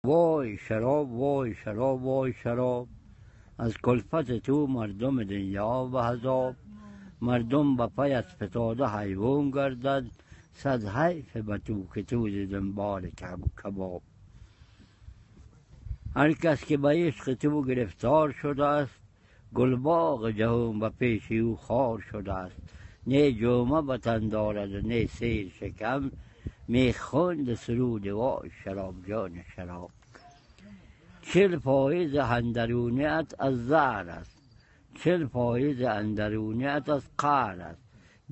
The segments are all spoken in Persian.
وای شراب وای شراب وای شراب، از کلفت تو مردم دنیا به عذاب. مردم به پیت فتاده حیوان گردد، صد حیف به تو که تو ز دنبال کباب. هر کس که به عشق تو گرفتار شده است، گلباغ جهان به پیش او خار شده است. نه جامه به تن دارد و نه سیر شکم، می خواند سرود وای شراب جان شراب. 40% اندرونیت از زهر است، 40% اندرونیت از قهر است،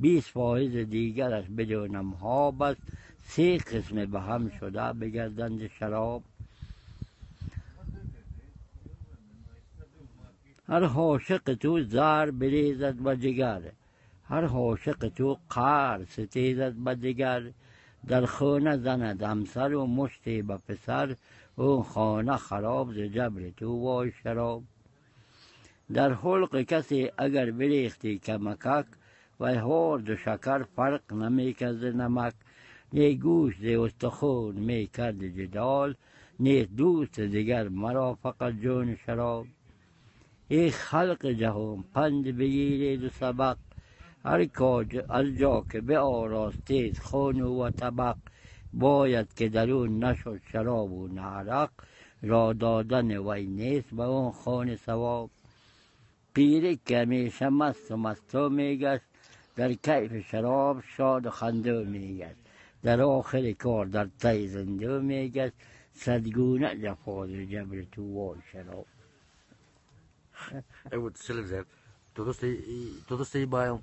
20% دیگرش بدون آب است. 3 قسم به هم شده بگردند شراب. هر عاشق تو زهر بریزد به جگر، هر عاشق تو قهر ستیزد به دگر. در خانه زند همسر و مشتی به پسر، اون خانه خراب ز جبر تو وای شراب. در حلق کسی اگر بریختی کمکک، و هارد و شکر فرق نمیکرد ز نمک. نه گوش ز استخون می کرد جدال، نه دوست دیگر مرا فقط جان شراب. ای خلق جهان پند بگیرید و سبق، هر جا که به آراستید خانه و طبق. باید که در اون نشد شراب و نه عرق، را دادن وی نیست به اون خانه ثواب. پیری که همیشه مست و مستا میگشت، در کیف شراب شاد و خنده میگشت. در آخر کار در تی زنده میگشت، صدگونه جفا ز جبر تو وای شراب. Eu vou te dizer, todos te iban